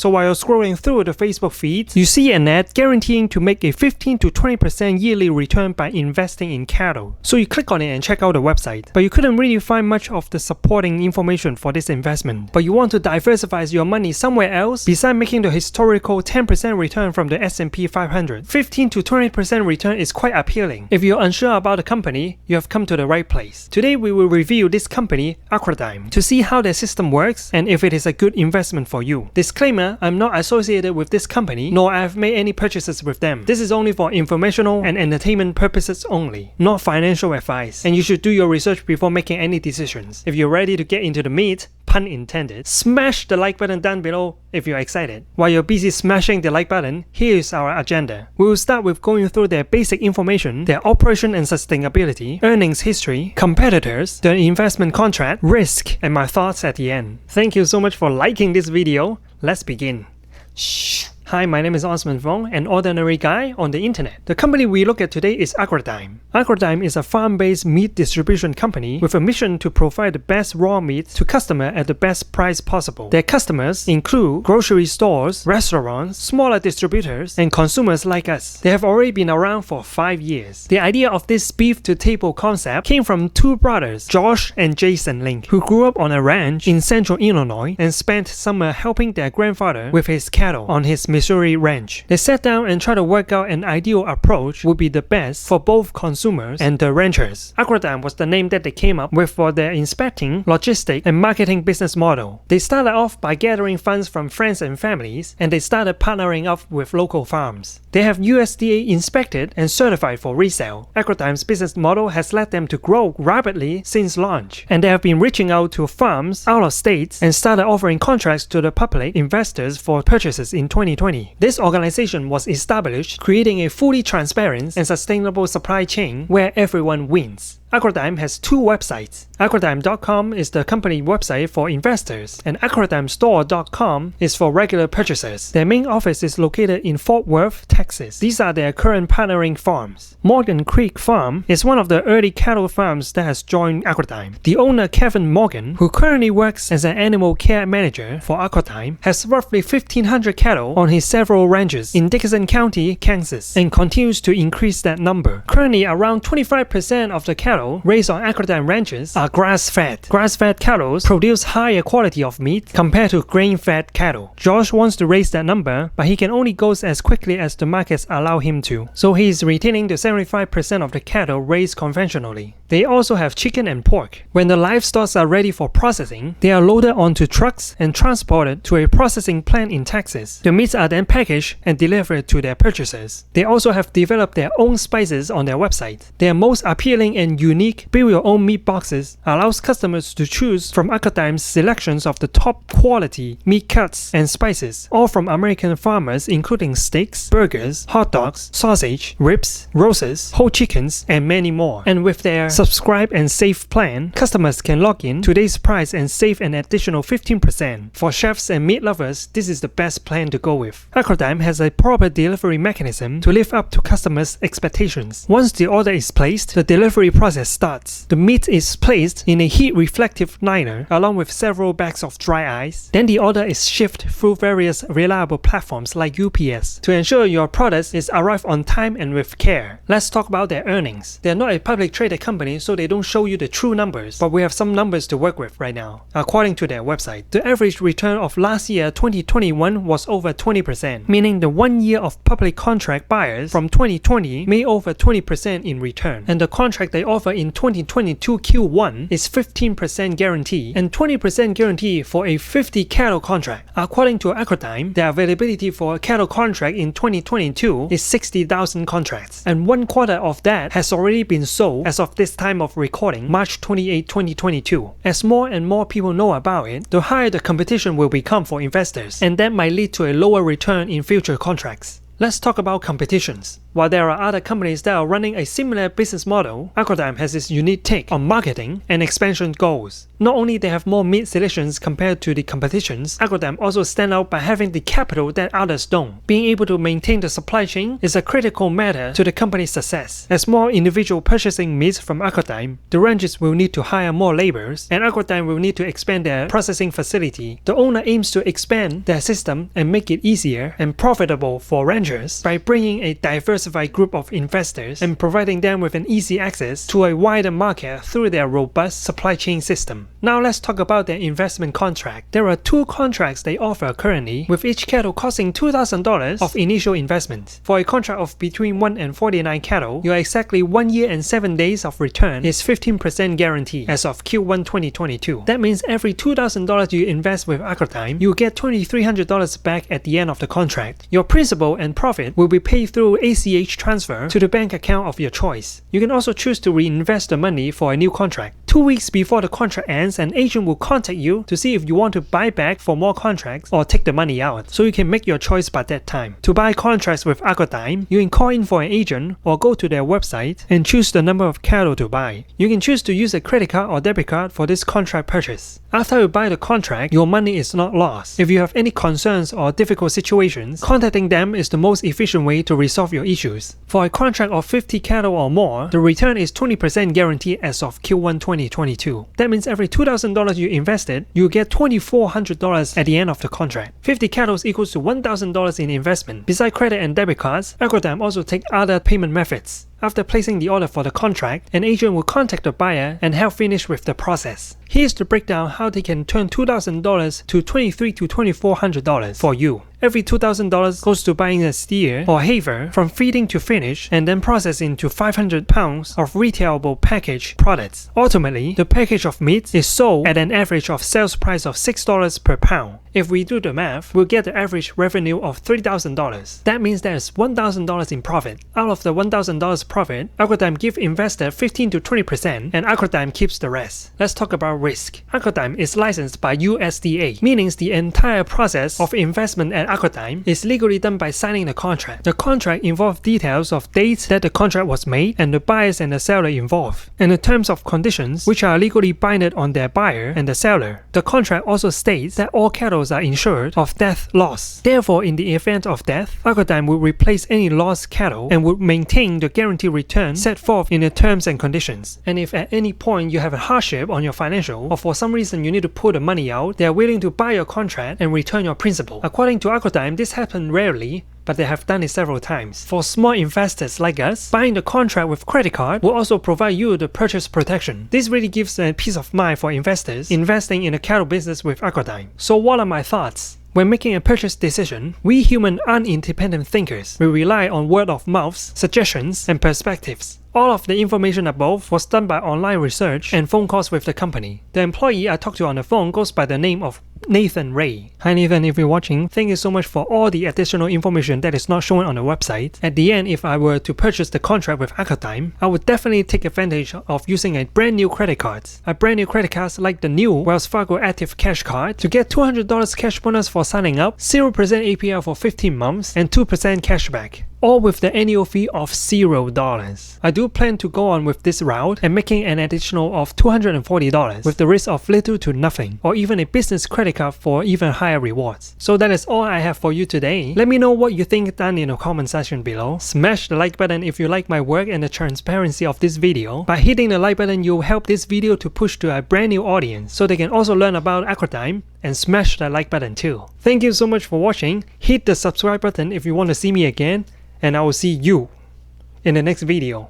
So while you're scrolling through the Facebook feed, you see an ad guaranteeing to make a 15 to 20% yearly return by investing in cattle. So you click on it and check out the website, but you couldn't really find much of the supporting information for this investment. But you want to diversify your money somewhere else besides making the historical 10% return from the S&P 500. 15 to 20% return is quite appealing. If you're unsure about the company, you have come to the right place. Today we will review this company, Aquadyne, to see how their system works and if it is a good investment for you. Disclaimer, I'm not associated with this company, nor I have made any purchases with them. This is only for informational and entertainment purposes only, not financial advice, and you should do your research before making any decisions. If you're ready to get into the meat, pun intended, smash the like button down below if you're excited. While you're busy smashing the like button, here is our agenda. We will start with going through their basic information, their operation and sustainability, earnings history, competitors, the investment contract, risk, and my thoughts at the end. Thank you so much for liking this video. Let's begin. Shh. Hi, my name is Osman Fong, an ordinary guy on the internet. The company we look at today is Agridime. Agridime is a farm-based meat distribution company with a mission to provide the best raw meat to customers at the best price possible. Their customers include grocery stores, restaurants, smaller distributors, and consumers like us. They have already been around for 5 years. The idea of this beef-to-table concept came from two brothers, Josh and Jason Link, who grew up on a ranch in central Illinois and spent summer helping their grandfather with his cattle on his Missouri ranch. They sat down and tried to work out an ideal approach would be the best for both consumers and the ranchers. Aquadyne was the name that they came up with for their inspecting, logistic, and marketing business model. They started off by gathering funds from friends and families, and they started partnering up with local farms. They have USDA inspected and certified for resale. Aquadyne's business model has led them to grow rapidly since launch, and they have been reaching out to farms out of states and started offering contracts to the public investors for purchases in 2020. This organization was established, creating a fully transparent and sustainable supply chain where everyone wins. Agridime has two websites. Agridime.com is the company website for investors, and AquadymeStore.com is for regular purchasers. Their main office is located in Fort Worth, Texas. These are their current partnering farms. Morgan Creek Farm is one of the early cattle farms that has joined Agridime. The owner, Kevin Morgan, who currently works as an animal care manager for Aquadyne, has roughly 1,500 cattle on his several ranches in Dickinson County, Kansas, and continues to increase that number. Currently, around 25% of the cattle raised on Agridime ranches are grass-fed. Grass-fed cattle produce higher quality of meat compared to grain-fed cattle. Josh wants to raise that number, but he can only go as quickly as the markets allow him to. So he is retaining the 75% of the cattle raised conventionally. They also have chicken and pork. When the livestock are ready for processing, they are loaded onto trucks and transported to a processing plant in Texas. The meats are then packaged and delivered to their purchasers. They also have developed their own spices on their website. Their most appealing and unique build-your-own meat boxes allows customers to choose from Aquadyne's selections of the top quality meat cuts and spices, all from American farmers including steaks, burgers, hot dogs, sausage, ribs, roasts, whole chickens, and many more. And with their subscribe and save plan, customers can log in today's price and save an additional 15%. For chefs and meat lovers, this is the best plan to go with. Aquadyne has a proper delivery mechanism to live up to customers' expectations. Once the order is placed, the delivery process starts. The meat is placed in a heat-reflective liner along with several bags of dry ice. Then the order is shipped through various reliable platforms like UPS to ensure your product is arrived on time and with care. Let's talk about their earnings. They are not a public traded company, so they don't show you the true numbers, but we have some numbers to work with right now. According to their website, the average return of last year 2021 was over 20%, meaning the 1 year of public contract buyers from 2020 made over 20% in return, and the contract they offer in 2022 Q1 is 15% guarantee and 20% guarantee for a 50 cattle contract. According to Aquadyne, the availability for a cattle contract in 2022 is 60,000 contracts, and 1/4 of that has already been sold as of this time of recording, March 28, 2022. As more and more people know about it, the higher the competition will become for investors, and that might lead to a lower return in future contracts. Let's talk about competitions. While there are other companies that are running a similar business model, Aquadyne has its unique take on marketing and expansion goals. Not only they have more meat selections compared to the competitions, Aquadyne also stand out by having the capital that others don't. Being able to maintain the supply chain is a critical matter to the company's success. As more individuals purchasing meat from Aquadyne, the ranchers will need to hire more laborers, and Aquadyne will need to expand their processing facility. The owner aims to expand their system and make it easier and profitable for ranchers by bringing a diversified group of investors and providing them with an easy access to a wider market through their robust supply chain system. Now let's talk about their investment contract. There are 2 contracts they offer currently, with each cattle costing $2,000 of initial investment. For a contract of between 1 and 49 cattle, your exactly 1 year and 7 days of return is 15% guarantee as of Q1 2022. That means every $2,000 you invest with Agridime, you get $2,300 back at the end of the contract. Your principal and profit will be paid through ACH transfer to the bank account of your choice. You can also choose to reinvest the money for a new contract. 2 weeks before the contract ends, an agent will contact you to see if you want to buy back for more contracts or take the money out, so you can make your choice by that time. To buy contracts with Aquadyne, you can call in for an agent or go to their website and choose the number of cattle to buy. You can choose to use a credit card or debit card for this contract purchase. After you buy the contract, your money is not lost. If you have any concerns or difficult situations, contacting them is the most efficient way to resolve your issues. For a contract of 50 cattle or more, the return is 20% guaranteed as of Q1 2022. That means every $2,000 you invested, you get $2,400 at the end of the contract. 50 cattle equals to $1,000 in investment. Besides credit and debit cards, Agridime also take other payment methods. After placing the order for the contract, an agent will contact the buyer and help finish with the process. Here's to break down how they can turn $2,000 to $2,300 to $2,400 for you. Every $2,000 goes to buying a steer or heifer from feeding to finish and then processing to 500 pounds of retailable packaged products. Ultimately, the package of meat is sold at an average of sales price of $6 per pound. If we do the math, we'll get the average revenue of $3,000. That means there's $1,000 in profit. Out of the $1,000 profit, Aquadyne gives investor 15 to 20% and Aquadyne keeps the rest. Let's talk about risk. Aquadyne is licensed by USDA, meaning the entire process of investment at Aquadyne is legally done by signing the contract. The contract involves details of dates that the contract was made and the buyers and the seller involved, and the terms of conditions which are legally binding on their buyer and the seller. The contract also states that all cattle are insured of death loss. Therefore, in the event of death, Aquadyne will replace any lost cattle and will maintain the guaranteed return set forth in the terms and conditions. And if at any point you have a hardship on your financial or for some reason you need to pull the money out, they are willing to buy your contract and return your principal. According to Aquadyne, this happens rarely, but they have done it several times. For small investors like us, buying the contract with credit card will also provide you the purchase protection. This really gives a peace of mind for investors investing in a cattle business with Aquadyne. So what are my thoughts? When making a purchase decision, we human aren't independent thinkers. We rely on word of mouth, suggestions, and perspectives. All of the information above was done by online research and phone calls with the company. The employee I talked to on the phone goes by the name of Nathan Ray. Hi Nathan, if you're watching, thank you so much for all the additional information that is not shown on the website. At the end, if I were to purchase the contract with Aquadyne, I would definitely take advantage of using a brand new credit card. A brand new credit card like the new Wells Fargo Active Cash Card to get $200 cash bonus for signing up, 0% APR for 15 months, and 2% cashback. All with the annual fee of $0. I do plan to go on with this route and making an additional of $240 with the risk of little to nothing, or even a business credit card for even higher rewards. So that is all I have for you today. Let me know what you think down in the comment section below. Smash the like button if you like my work and the transparency of this video. By hitting the like button, you'll help this video to push to a brand new audience so they can also learn about Aquadyne, and smash that like button too. Thank you so much for watching. Hit the subscribe button if you want to see me again, and I will see you in the next video.